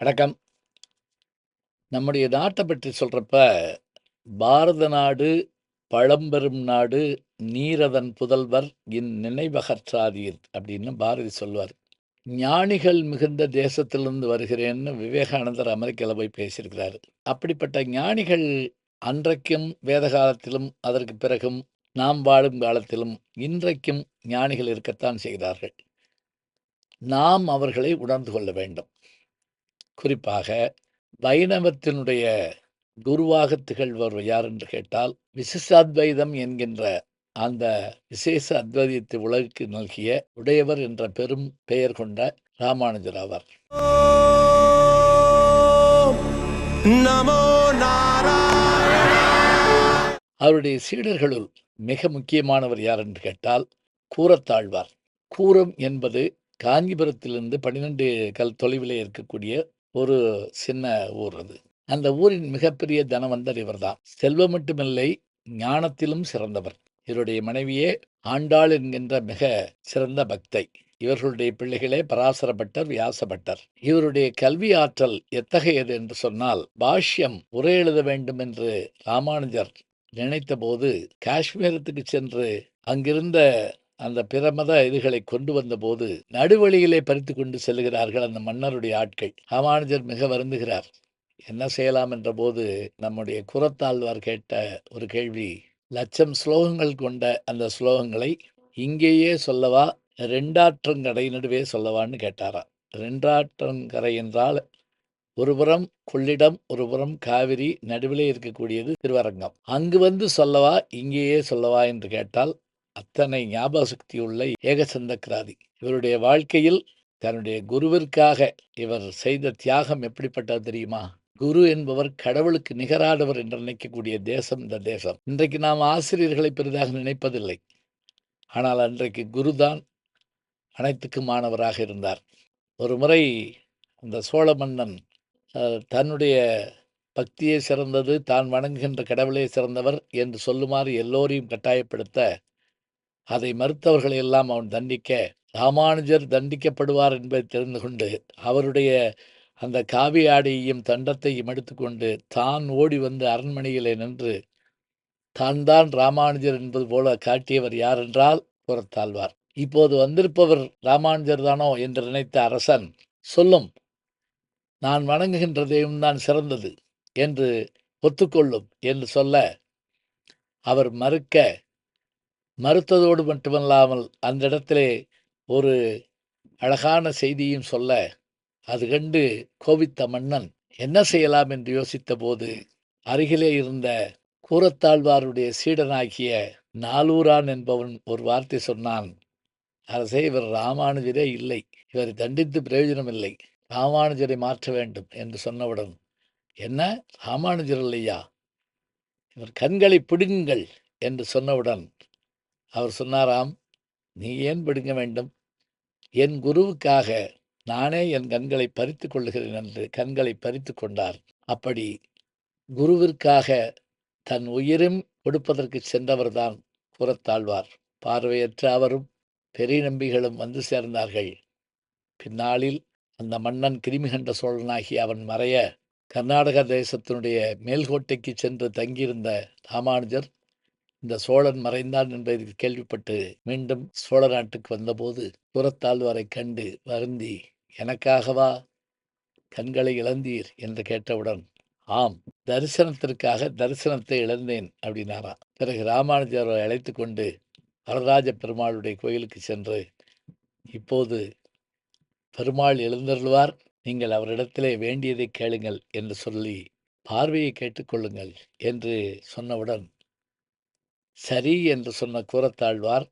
வணக்கம். நம்முடைய நாட்ட பற்றி சொல்றப்ப, பாரத நாடு பழம்பெரும் நாடு, நீரதன் புதல்வர் இந்நினைவகற்றாதீர் அப்படின்னு பாரதி சொல்வார். ஞானிகள் மிகுந்த தேசத்திலிருந்து வருகிறேன்னு விவேகானந்தர் அமெரிக்கால போய் பேசியிருக்கிறாரு. அப்படிப்பட்ட ஞானிகள் அன்றைக்கும் வேத காலத்திலும், அதற்கு பிறகும் நாம் வாழும் காலத்திலும் இன்றைக்கும் ஞானிகள் இருக்கத்தான் செய்கிறார்கள். நாம் அவர்களை உணர்ந்து கொள்ள வேண்டும். குறிப்பாக வைணவத்தினுடைய குருவாக திகழ்வர் யார் என்று கேட்டால், விசிஷ்டாத்வைதம் என்கின்ற அந்த விசேஷ அத்வைதத்தை உலகுக்கு நல்கிய உடையவர் என்ற பெரும் பெயர் கொண்ட ராமானுஜர் ஆவார். நமோ நாராயண. அவருடைய சீடர்களுள் மிக முக்கியமானவர் யார் என்று கேட்டால், கூரத்தாழ்வார். கூரம் என்பது காஞ்சிபுரத்திலிருந்து 12 கல் தொலைவிலே இருக்கக்கூடிய ஒரு சின்ன ஊர் அது. அந்த ஊரின் மிகப்பெரிய தனவந்தர் இவர்தான். செல்வம் மட்டுமில்லை, ஞானத்திலும் சிறந்தவர். இவருடைய மனைவியே ஆண்டாள் என்கின்ற மிக சிறந்த பக்தை. இவர்களுடைய பிள்ளைகளே பராசர பட்டர், வியாச பட்டர். இவருடைய கல்வி ஆற்றல் எத்தகையது என்று சொன்னால், பாஷ்யம் உரை எழுத வேண்டும் என்று ராமானுஜர் நினைத்தபோது காஷ்மீரத்துக்கு சென்று அங்கிருந்த அந்த பிரமத இதுகளை கொண்டு வந்தபோது நடுவழியிலே பறித்து கொண்டு செல்கிறார்கள் அந்த மன்னருடைய ஆட்கள். ராமானுஜர் மிக வருந்துகிறார். என்ன செய்யலாம் என்றபோது நம்முடைய குரத்தாழ்வார் கேட்ட ஒரு கேள்வி, லட்சம் ஸ்லோகங்கள் கொண்ட அந்த ஸ்லோகங்களை இங்கேயே சொல்லவா, ரெண்டாற்றங்கரை நடுவே சொல்லவான்னு கேட்டாராம். ரெண்டாற்றங்கரை என்றால் ஒருபுறம் கொள்ளிடம், ஒருபுறம் காவிரி, நடுவிலே இருக்கக்கூடியது திருவரங்கம். அங்கு வந்து சொல்லவா, இங்கேயே சொல்லவா என்று கேட்டால், அத்தனை ஞாபக சக்தி உள்ள ஏகசந்தக்கிராதி. இவருடைய வாழ்க்கையில் தன்னுடைய குருவிற்காக இவர் செய்த தியாகம் எப்படிப்பட்டது தெரியுமா? குரு என்பவர் கடவுளுக்கு நிகரானவர் என்று நினைக்கக்கூடிய தேசம் இந்த தேசம். இன்றைக்கு நாம் ஆசிரியர்களை பெரிதாக நினைப்பதில்லை. ஆனால் அன்றைக்கு குருதான் அனைத்துக்குமானவராக இருந்தார். ஒரு முறை அந்த சோழ மன்னன் தன்னுடைய பக்தியே சிறந்தது, தான் வணங்குகின்ற கடவுளே சிறந்தவர் என்று சொல்லுமாறு எல்லோரையும் கட்டாயப்படுத்த, அதை மறுத்தவர்களை எல்லாம் அவன் தண்டிக்க, ராமானுஜர் தண்டிக்கப்படுவார் என்பதை தெரிந்து கொண்டு, அவருடைய அந்த காவி ஆடையையும் தண்டத்தையும் எடுத்துக்கொண்டு, தான் ஓடி வந்து அரண்மனையிலே நின்று, தான் தான் ராமானுஜர் என்பது போல காட்டியவர் யார் என்றால் புறத்தாழ்வார். இப்போது வந்திருப்பவர் ராமானுஜர் தானோ என்று நினைத்த அரசன், சொல்லும் நான் வணங்குகின்ற தெய்வம்தான் சிறந்தது என்று ஒத்துக்கொள்ளும் என்று சொல்ல, அவர் மறுத்ததோடு மட்டுமல்லாமல் அந்த இடத்திலே ஒரு அழகான செய்தியும் சொல்ல, அது கண்டு கோபித்த மன்னன் என்ன செய்யலாம் என்று யோசித்தபோது, அருகிலே இருந்த கூரத்தாழ்வாருடைய சீடனாகிய நாலூரான் என்பவன் ஒரு வார்த்தை சொன்னான். அரசே, இவர் ராமானுஜரே இல்லை. இவரை தண்டித்து பிரயோஜனம் இல்லை. ராமானுஜரை மாற்ற வேண்டும் என்று சொன்னவுடன், என்ன ராமானுஜர் இல்லையா? இவர் கண்களை பிடுங்குங்கள் என்று சொன்னவுடன் அவர் சொன்னாராம், நீ ஏன் பிடுங்க வேண்டும்? என் குருவுக்காக நானே என் கண்களை பறித்து கொள்ளுகிறேன் என்று கண்களை பறித்து கொண்டார். அப்படி குருவிற்காக தன் உயிரும் கொடுப்பதற்கு சென்றவர்தான் புறத்தாழ்வார். பார்வையற்ற அவரும் பெரிய நம்பிகளும் வந்து சேர்ந்தார்கள். பின்னாளில் அந்த மன்னன் கிருமிகண்ட சோழனாகி அவன் மறைய, கர்நாடக தேசத்தினுடைய மேல்கோட்டைக்கு சென்று தங்கியிருந்த ராமானுஜர் இந்த சோழன் மறைந்தான் என்பதை கேள்விப்பட்டு மீண்டும் சோழ நாட்டுக்கு வந்தபோது புறத்தாழ்வாரை கண்டு வருந்தி, எனக்காகவா கண்களை இழந்தீர் என்று கேட்டவுடன், ஆம், தரிசனத்திற்காக தரிசனத்தை இழந்தேன் அப்படின்னாராம். பிறகு ராமானுஜரை அழைத்து கொண்டு வரதராஜ பெருமாளுடைய கோயிலுக்கு சென்று, இப்போது பெருமாள் எழுந்தருள்வார், நீங்கள் அவரிடத்திலே வேண்டியதை கேளுங்கள் என்று சொல்லி பார்வையை கேட்டுக்கொள்ளுங்கள் என்று சொன்னவுடன், சரி என்று சொன்ன கூரத்தாழ்வார்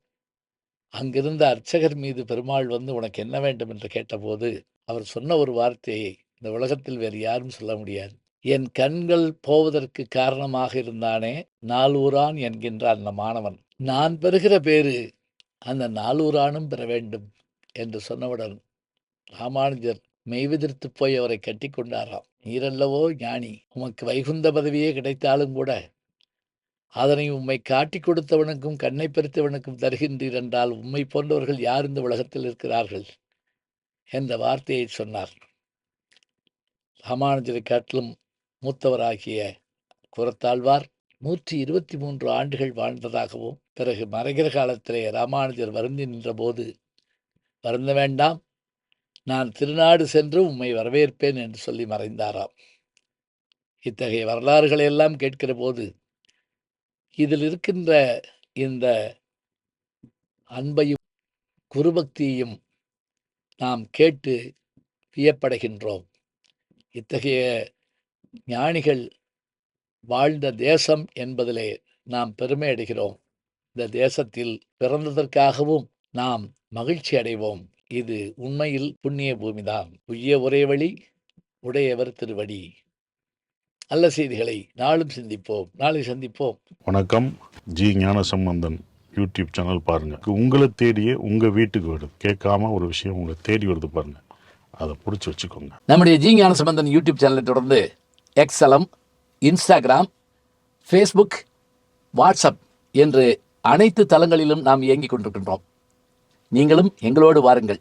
அங்கிருந்த அர்ச்சகர் மீது பெருமாள் வந்து உனக்கு என்ன வேண்டும் என்று கேட்டபோது, அவர் சொன்ன ஒரு வார்த்தையை இந்த உலகத்தில் வேறு யாரும் சொல்ல முடியாது. என் கண்கள் போவதற்கு காரணமாக இருந்தானே நாலூரான் என்கின்ற அந்த மாணவன், நான் பெறுகிற பேரு அந்த நாலூரானும் பெற வேண்டும் என்று சொன்னவுடன் ராமானுஜர் மெய்விதிர்த்து போய் அவரை கட்டி கொண்டாராம். நீரல்லவோ ஞானி, உமக்கு வைகுந்த பதவியே கிடைத்தாலும் கூட அதனை உம்மை காட்டிக் கொடுத்தவனுக்கும் கண்ணை பறித்தவனுக்கும் தருகின்றீர் என்றால் உம்மை போன்றவர்கள் யார் இந்த உலகத்தில் இருக்கிறார்கள் என்ற வார்த்தையை சொன்னார். ராமானுஜரை காட்டிலும் மூத்தவராகிய கூரத்தாழ்வார் 123 ஆண்டுகள் வாழ்ந்ததாகவும், பிறகு மறைகிற காலத்திலே ராமானுஜர் வருந்தி நின்றபோது, வருந்த வேண்டாம், நான் திருநாடு சென்று உம்மை வரவேற்பேன் என்று சொல்லி மறைந்தாராம். இத்தகைய வரலாறுகளை எல்லாம் கேட்கிற போது, இதில் இருக்கின்ற இந்த அன்பையும் குருபக்தியையும் நாம் கேட்டு வியப்படைகின்றோம். இத்தகைய ஞானிகள் வாழ்ந்த தேசம் என்பதிலே நாம் பெருமை அடைகிறோம். இந்த தேசத்தில் பிறந்ததற்காகவும் நாம் மகிழ்ச்சி அடைவோம். இது உண்மையில் புண்ணிய பூமிதான். உய்ய ஒரே வழி, உடையவர் திருவடி. நல்ல செய்திகளை நாளும் சிந்திப்போம். நாளை சந்திப்போம். வணக்கம். ஜி ஞானசம்பந்தன் யூடியூப் சேனல் பாருங்கள். உங்களை தேடியே உங்கள் வீட்டுக்கு வருது. கேட்காம ஒரு விஷயம் உங்களை தேடி வருது பாருங்கள், அதை பிடிச்சி வச்சுக்கோங்க. நம்முடைய ஜி ஞானசம்பந்தன் யூடியூப் சேனலை தொடர்ந்து எக்ஸலம், இன்ஸ்டாகிராம், ஃபேஸ்புக், வாட்ஸ்அப் என்று அனைத்து தளங்களிலும் நாம் இயங்கிக் கொண்டிருக்கின்றோம். நீங்களும் எங்களோடு வாருங்கள்.